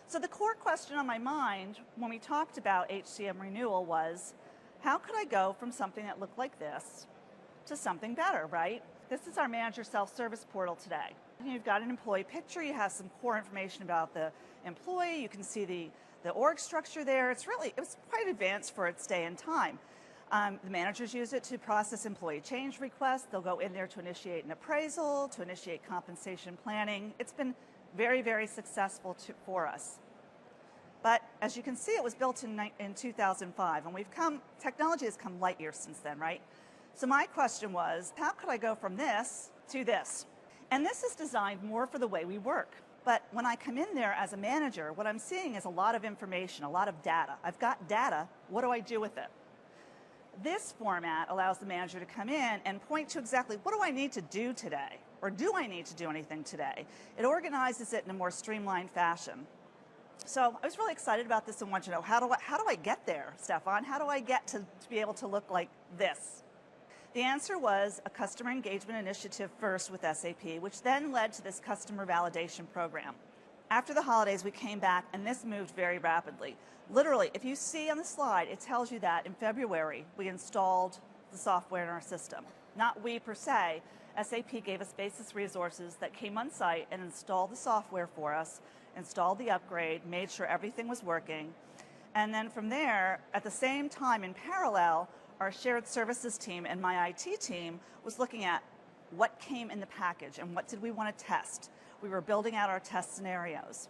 So the core question on my mind when we talked about HCM renewal was, how could I go from something that looked like this to something better, right? This is our manager self-service portal today. You've got an employee picture, you have some core information about the employee, you can see the org structure there. It was quite advanced for its day and time. The managers use it to process employee change requests. They'll go in there to initiate an appraisal, to initiate compensation planning. It's been very, very successful for us. But as you can see, it was built in 2005, and technology has come light years since then, right? So my question was, how could I go from this to this? And this is designed more for the way we work. But when I come in there as a manager, what I'm seeing is a lot of information, a lot of data. I've got data, what do I do with it? This format allows the manager to come in and point to exactly what do I need to do today, or do I need to do anything today? It organizes it in a more streamlined fashion. So I was really excited about this and wanted to know, how do I get there, Stefan? How do I get to be able to look like this? The answer was a customer engagement initiative first with SAP, which then led to this customer validation program. After the holidays, we came back, and this moved very rapidly. Literally, if you see on the slide, it tells you that in February, we installed the software in our system. Not we per se. SAP gave us basis resources that came on site and installed the software for us, installed the upgrade, made sure everything was working. And then from there, at the same time, in parallel, our shared services team and my IT team was looking at what came in the package and what did we want to test. We were building out our test scenarios.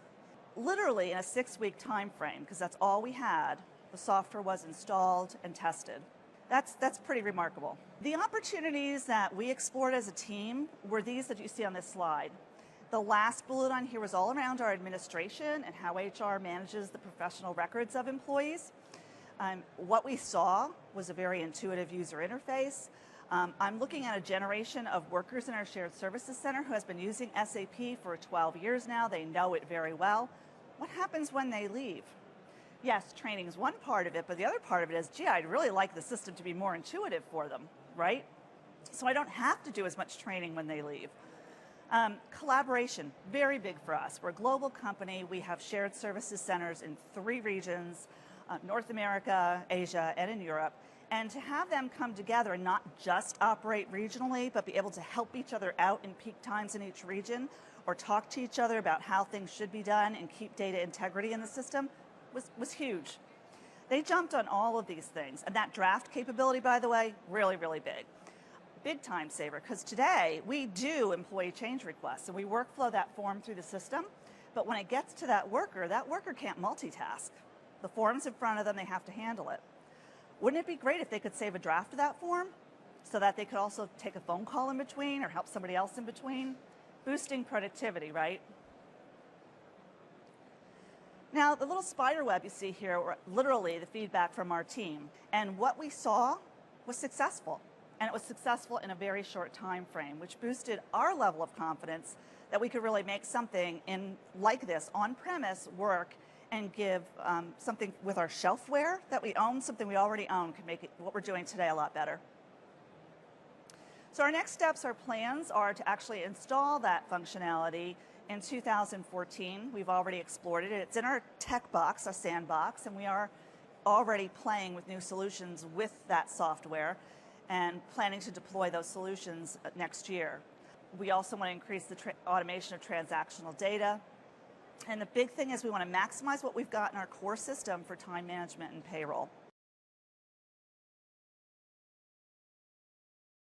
Literally in a 6-week time frame, because that's all we had, the software was installed and tested. That's pretty remarkable. The opportunities that we explored as a team were these that you see on this slide. The last bullet on here was all around our administration and how HR manages the professional records of employees. What we saw was a very intuitive user interface. I'm looking at a generation of workers in our shared services center who has been using SAP for 12 years now. They know it very well. What happens when they leave? Yes, training is one part of it, but the other part of it is, gee, I'd really like the system to be more intuitive for them, right? So I don't have to do as much training when they leave. Collaboration, very big for us. We're a global company. We have shared services centers in 3 regions, North America, Asia, and in Europe. And to have them come together and not just operate regionally, but be able to help each other out in peak times in each region, or talk to each other about how things should be done and keep data integrity in the system, was huge. They jumped on all of these things. And that draft capability, by the way, really, really big. Big time saver, because today we do employee change requests, and we workflow that form through the system. But when it gets to that worker can't multitask. The form's in front of them, they have to handle it. Wouldn't it be great if they could save a draft of that form so that they could also take a phone call in between or help somebody else in between? Boosting productivity, right? Now, the little spider web you see here were literally the feedback from our team. And what we saw was successful. And it was successful in a very short time frame, which boosted our level of confidence that we could really make something like this on-premise work and give something with our shelfware that we own, something we already own, could make what we're doing today a lot better. So our next steps, our plans are to actually install that functionality in 2014. We've already explored it. It's in our tech box, a sandbox, and we are already playing with new solutions with that software and planning to deploy those solutions next year. We also want to increase the automation of transactional data. And the big thing is we want to maximize what we've got in our core system for time management and payroll.